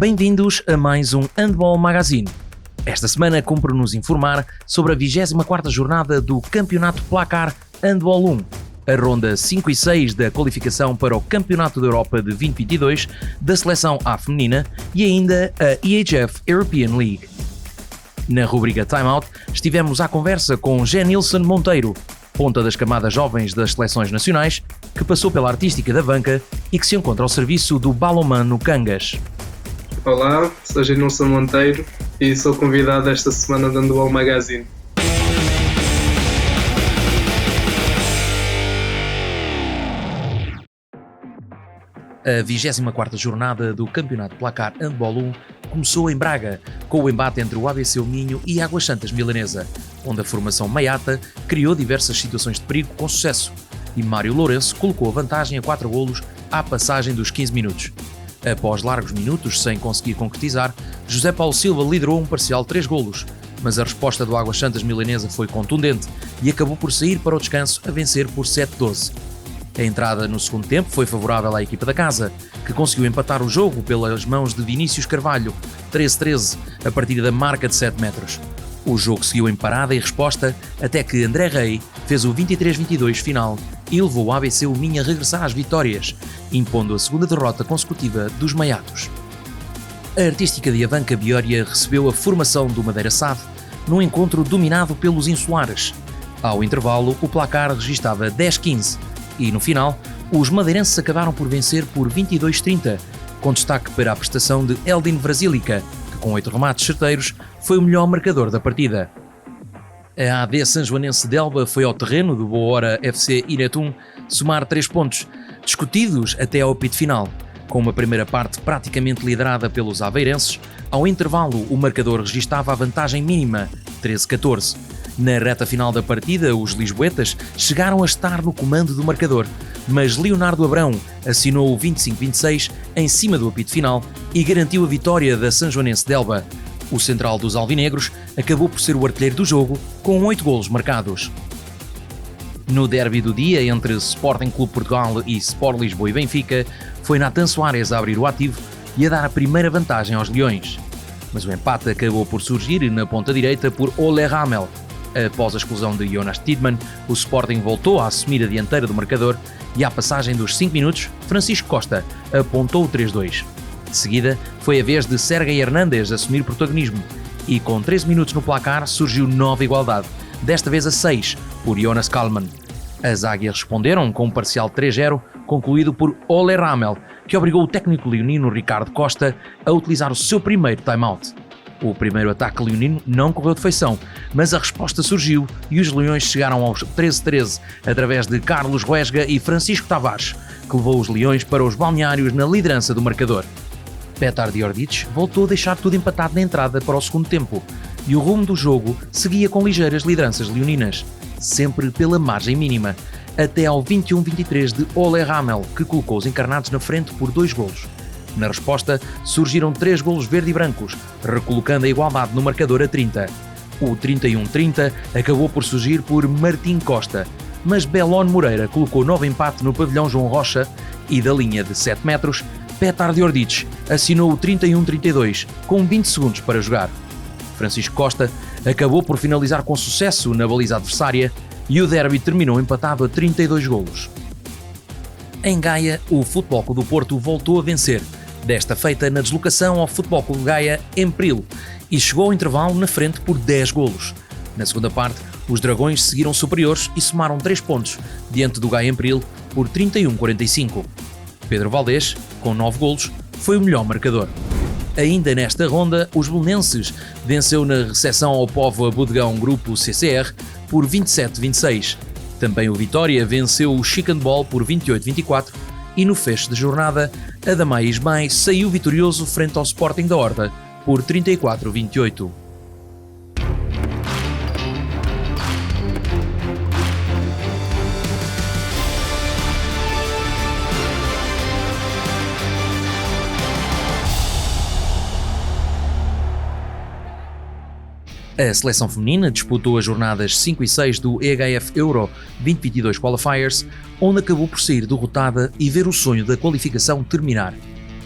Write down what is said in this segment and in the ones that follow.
Bem-vindos a mais um Handball Magazine. Esta semana cumpre-nos informar sobre a 24ª jornada do Campeonato Placar Handball 1, a ronda 5 e 6 da qualificação para o Campeonato da Europa de 2022 da seleção A feminina e ainda a EHF European League. Na rubrica Timeout estivemos à conversa com Genilson Monteiro, ponta das camadas jovens das seleções nacionais, que passou pela artística da banca e que se encontra ao serviço do Balonmano no Cangas. Olá, sou Genilson Monteiro e sou convidado esta semana do Handball Magazine. A 24ª jornada do Campeonato Placar Handball 1 começou em Braga, com o embate entre o ABC Minho e a Águas Santas Milanesa, onde a formação maiata criou diversas situações de perigo com sucesso, e Mário Lourenço colocou a vantagem a 4 golos à passagem dos 15 minutos. Após largos minutos sem conseguir concretizar, José Paulo Silva liderou um parcial 3 golos, mas a resposta do Águas Santas Milanesa foi contundente e acabou por sair para o descanso a vencer por 7-12. A entrada no segundo tempo foi favorável à equipa da casa, que conseguiu empatar o jogo pelas mãos de Vinícius Carvalho, 13-13, a partir da marca de 7 metros. O jogo seguiu em parada e resposta até que André Rei fez o 23-22 final e levou o ABC Minho a regressar às vitórias, impondo a segunda derrota consecutiva dos maiatos. A artística de Avanca Biória recebeu a formação do Madeira SAD num encontro dominado pelos insulares. Ao intervalo, o placar registava 10-15 e, no final, os madeirenses acabaram por vencer por 22-30, com destaque para a prestação de Eldin Brasílica, que com 8 remates certeiros foi o melhor marcador da partida. A AD Sanjoanense de Elba foi ao terreno do Boa Hora FC Inetum somar 3 pontos, discutidos até ao apito final, com uma primeira parte praticamente liderada pelos aveirenses. Ao intervalo, o marcador registava a vantagem mínima, 13-14. Na reta final da partida, os lisboetas chegaram a estar no comando do marcador, mas Leonardo Abrão assinou o 25-26 em cima do apito final e garantiu a vitória da Sanjoanense de Elba. O central dos alvinegros acabou por ser o artilheiro do jogo, com 8 golos marcados. No derby do dia entre Sporting Clube Portugal e Sport Lisboa e Benfica, foi Nathan Soares a abrir o ativo e a dar a primeira vantagem aos Leões. Mas o empate acabou por surgir na ponta direita por Ole Ramel. Após a exclusão de Jonas Tidman, o Sporting voltou a assumir a dianteira do marcador e à passagem dos 5 minutos, Francisco Costa apontou o 3-2. De seguida, foi a vez de Sergei Hernández assumir protagonismo e com 13 minutos no placar surgiu nova igualdade, desta vez a 6, por Jonas Kalman. As águias responderam com um parcial 3-0, concluído por Ole Ramel, que obrigou o técnico leonino Ricardo Costa a utilizar o seu primeiro timeout. O primeiro ataque leonino não correu de feição, mas a resposta surgiu e os Leões chegaram aos 13-13 através de Carlos Ruesga e Francisco Tavares, que levou os Leões para os balneários na liderança do marcador. Petar Diordic voltou a deixar tudo empatado na entrada para o segundo tempo e o rumo do jogo seguia com ligeiras lideranças leoninas, sempre pela margem mínima, até ao 21-23 de Ole Ramel, que colocou os encarnados na frente por 2 golos. Na resposta, surgiram 3 golos verde e brancos, recolocando a igualdade no marcador a 30. O 31-30 acabou por surgir por Martim Costa, mas Belón Moreira colocou novo empate no pavilhão João Rocha e da linha de 7 metros, Petar Diordic assinou o 31-32, com 20 segundos para jogar. Francisco Costa acabou por finalizar com sucesso na baliza adversária e o derby terminou empatado a 32 golos. Em Gaia, o Futebol Clube do Porto voltou a vencer, desta feita na deslocação ao Futebol Clube de Gaia em Pril, e chegou ao intervalo na frente por 10 golos. Na segunda parte, os Dragões seguiram superiores e somaram 3 pontos, diante do Gaia em Pril por 31-45. Pedro Valdés, com 9 golos, foi o melhor marcador. Ainda nesta ronda, os belenenses venceu na recepção ao Póvoa Bodegão Grupo CCR por 27-26. Também o Vitória venceu o Chicken Ball por 28-24 e no fecho de jornada, Adamai Ismael saiu vitorioso frente ao Sporting da Horta por 34-28. A seleção feminina disputou as jornadas 5 e 6 do EHF Euro 2022 Qualifiers, onde acabou por sair derrotada e ver o sonho da qualificação terminar.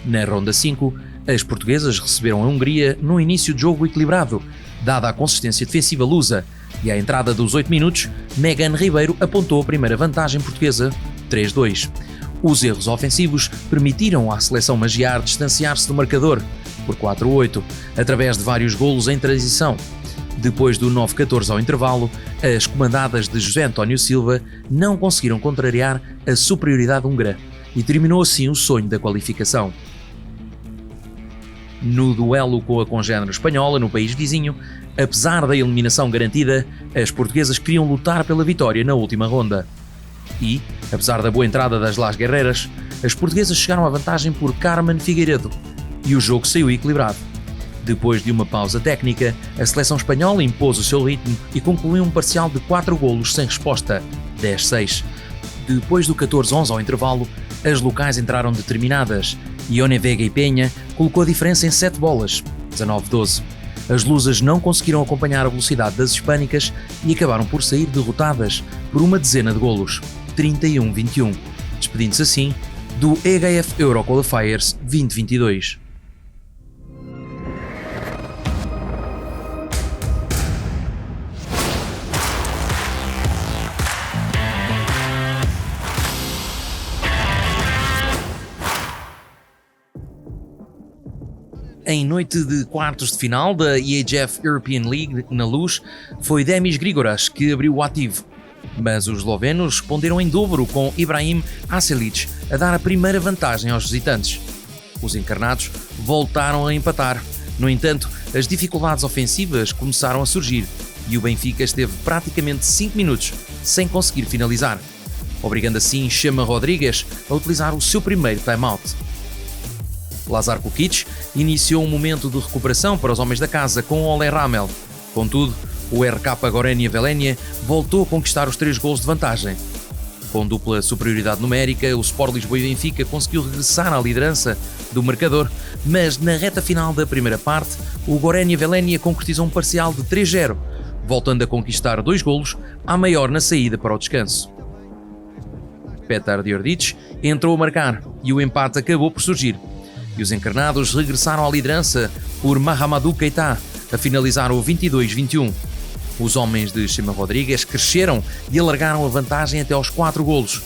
Na ronda 5, As portuguesas receberam a Hungria no início de jogo equilibrado, dada a consistência defensiva lusa, e à entrada dos 8 minutos, Megan Ribeiro apontou a primeira vantagem portuguesa, 3-2. Os erros ofensivos permitiram à seleção magiar distanciar-se do marcador, por 4-8, através de vários golos em transição. Depois do 9-14 ao intervalo, as comandadas de José António Silva não conseguiram contrariar a superioridade húngara e terminou assim o sonho da qualificação. No duelo com a congénere espanhola no país vizinho, apesar da eliminação garantida, as portuguesas queriam lutar pela vitória na última ronda. E, apesar da boa entrada das Las Guerreras, as portuguesas chegaram à vantagem por Carmen Figueiredo e o jogo saiu equilibrado. Depois de uma pausa técnica, a seleção espanhola impôs o seu ritmo e concluiu um parcial de 4 golos sem resposta, 10-6. Depois do 14-11 ao intervalo, as locais entraram determinadas e Ione Vega e Penha colocou a diferença em 7 bolas, 19-12. As lusas não conseguiram acompanhar a velocidade das hispânicas e acabaram por sair derrotadas por uma dezena de golos, 31-21, despedindo-se assim do EHF Euro Qualifiers 2022. Em noite de quartos de final da EHF European League na Luz, foi Demis Grigoras que abriu o ativo. Mas os eslovenos responderam em dobro com Ibrahim Aselic a dar a primeira vantagem aos visitantes. Os encarnados voltaram a empatar. No entanto, as dificuldades ofensivas começaram a surgir e o Benfica esteve praticamente 5 minutos sem conseguir finalizar, obrigando assim Chema Rodrigues a utilizar o seu primeiro time-out. Lazar Kukic iniciou um momento de recuperação para os homens da casa com o Ole Ramel. Contudo, o RK Gorenje Velenje voltou a conquistar os 3 golos de vantagem. Com dupla superioridade numérica, o Sport Lisboa e Benfica conseguiu regressar à liderança do marcador, mas na reta final da primeira parte, o Gorenje Velenje concretizou um parcial de 3-0, voltando a conquistar 2 golos, à maior na saída para o descanso. Petar Djordjic entrou a marcar e o empate acabou por surgir. E os encarnados regressaram à liderança por Mahamadou Keita a finalizar o 22-21. Os homens de Chema Rodrigues cresceram e alargaram a vantagem até aos 4 golos.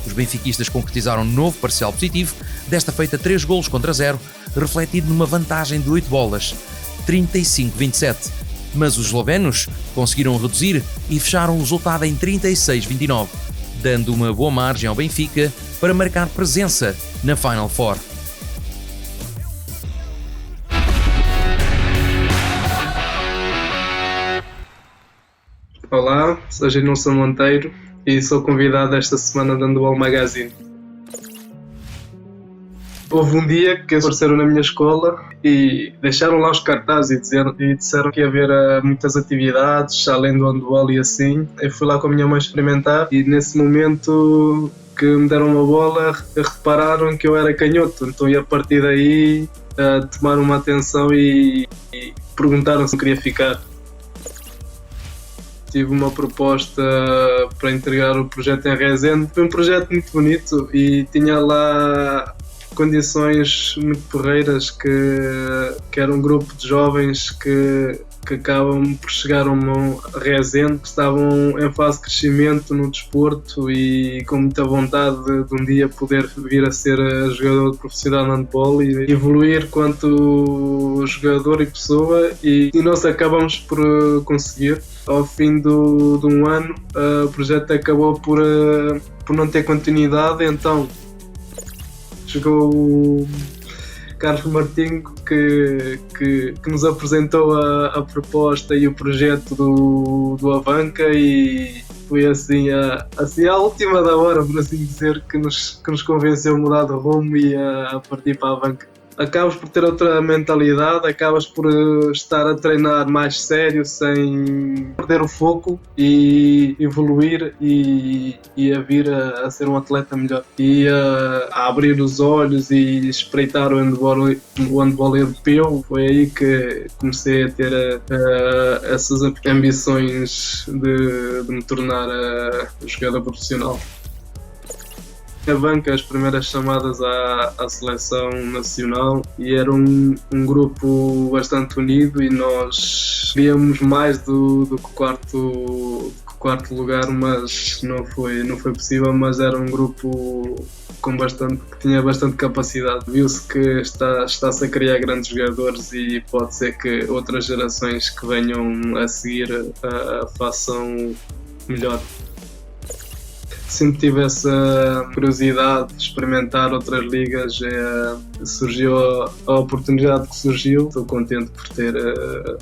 Os benfiquistas concretizaram um novo parcial positivo, desta feita 3 golos contra 0, refletido numa vantagem de 8 bolas, 35-27. Mas os eslovenos conseguiram reduzir e fecharam o resultado em 36-29, dando uma boa margem ao Benfica para marcar presença na Final Four. Olá, sou Genilson Monteiro e sou convidado esta semana da Handball Magazine. Houve um dia que apareceram na minha escola e deixaram lá os cartazes e disseram que ia haver muitas atividades, além do handball e assim. Eu fui lá com a minha mãe experimentar e nesse momento que me deram uma bola, repararam que eu era canhoto, então a partir daí tomaram uma atenção e perguntaram se eu queria ficar. Tive uma proposta para integrar o projeto em Rezende. Foi um projeto muito bonito e tinha lá condições muito porreiras que era um grupo de jovens que acabam por chegar a Rezende, que estavam em fase de crescimento no desporto e com muita vontade de um dia poder vir a ser jogador profissional de handball e evoluir quanto jogador e pessoa e nós acabamos por conseguir. Ao fim de um ano, o projeto acabou por não ter continuidade, então chegou o Carlos Martinho que nos apresentou a proposta e o projeto do Avanca e foi assim à última da hora, por assim dizer, que nos convenceu a mudar de rumo e a partir para a Avanca. Acabas por ter outra mentalidade, acabas por estar a treinar mais sério, sem perder o foco e evoluir e a vir a ser um atleta melhor. E a abrir os olhos e espreitar o handball europeu, foi aí que comecei a ter essas ambições de me tornar jogador profissional. A banca, as primeiras chamadas à seleção nacional, e era um grupo bastante unido, e nós queríamos mais do que o quarto lugar, mas não foi possível. Mas era um grupo que tinha bastante capacidade. Viu-se que está-se a criar grandes jogadores, e pode ser que outras gerações que venham a seguir façam melhor. Sempre tive essa curiosidade de experimentar outras ligas, surgiu a oportunidade que surgiu. Estou contente por ter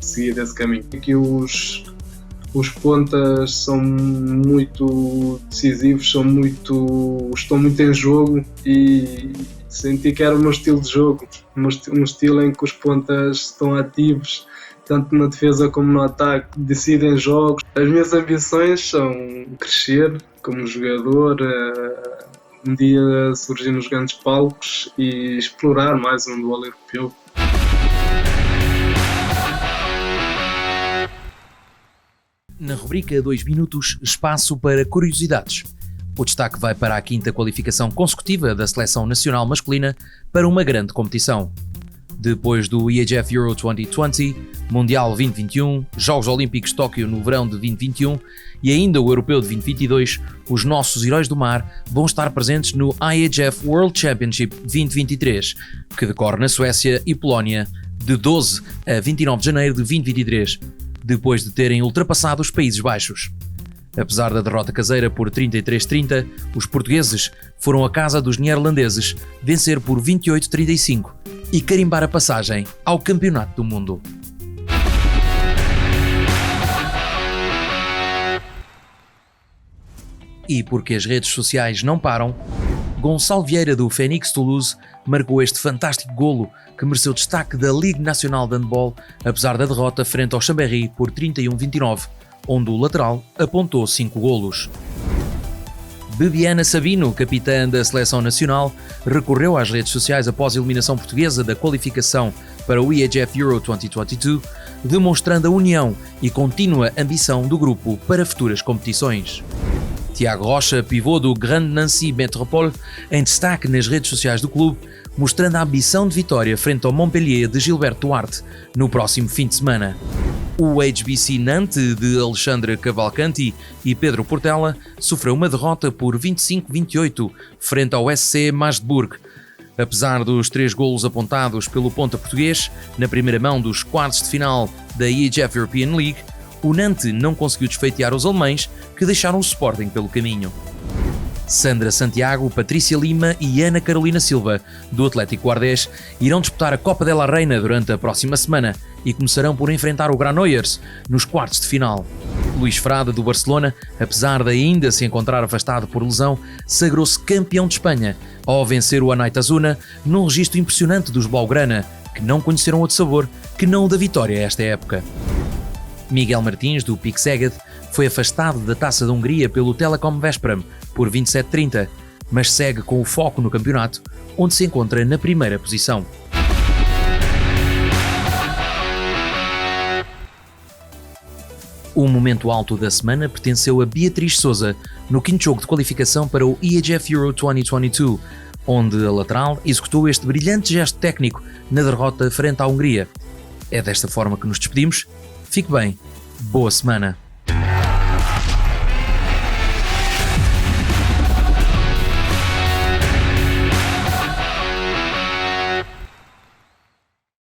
seguido esse caminho. Aqui os pontas são muito decisivos, estão muito em jogo, e senti que era o meu estilo de jogo, um estilo em que os pontas estão ativos, tanto na defesa como no ataque, decidem jogos. As minhas ambições são crescer como jogador, um dia surgir nos grandes palcos e explorar mais um duelo europeu. Na rubrica 2 minutos, espaço para curiosidades. O destaque vai para a quinta qualificação consecutiva da seleção nacional masculina para uma grande competição. Depois do IHF Euro 2020, Mundial 2021, Jogos Olímpicos Tóquio no verão de 2021 e ainda o Europeu de 2022, os nossos heróis do mar vão estar presentes no IHF World Championship 2023, que decorre na Suécia e Polónia de 12 a 29 de janeiro de 2023, depois de terem ultrapassado os Países Baixos. Apesar da derrota caseira por 33-30, os portugueses foram à casa dos neerlandeses vencer por 28-35 e carimbar a passagem ao Campeonato do Mundo. E porque as redes sociais não param, Gonçalo Vieira do Fenix Toulouse marcou este fantástico golo que mereceu destaque da Ligue Nacional de Handball, apesar da derrota frente ao Chambéry por 31-29, onde o lateral apontou 5 golos. Bibiana Sabino, capitã da seleção nacional, recorreu às redes sociais após a eliminação portuguesa da qualificação para o IHF Euro 2022, demonstrando a união e contínua ambição do grupo para futuras competições. Tiago Rocha, pivô do Grande Nancy Métropole, em destaque nas redes sociais do clube, mostrando a ambição de vitória frente ao Montpellier de Gilberto Duarte no próximo fim de semana. O HBC Nantes de Alexandre Cavalcanti e Pedro Portela sofreu uma derrota por 25-28 frente ao SC Magdeburg. Apesar dos 3 golos apontados pelo ponta português na primeira mão dos quartos de final da IHF European League, o Nantes não conseguiu desfeitear os alemães, que deixaram o Sporting pelo caminho. Sandra Santiago, Patrícia Lima e Ana Carolina Silva, do Atlético Guardés, irão disputar a Copa de la Reina durante a próxima semana e começarão por enfrentar o Granollers nos quartos de final. Luís Frade, do Barcelona, apesar de ainda se encontrar afastado por lesão, sagrou-se campeão de Espanha ao vencer o Anaitasuna num registro impressionante dos Blaugrana, que não conheceram outro sabor que não o da vitória esta época. Miguel Martins, do PIK Szeged, foi afastado da Taça da Hungria pelo Telekom Veszprém por 27-30, mas segue com o foco no campeonato, onde se encontra na primeira posição. O momento alto da semana pertenceu a Beatriz Souza no quinto jogo de qualificação para o IHF Euro 2022, onde a lateral executou este brilhante gesto técnico na derrota frente à Hungria. É desta forma que nos despedimos. Fique bem. Boa semana.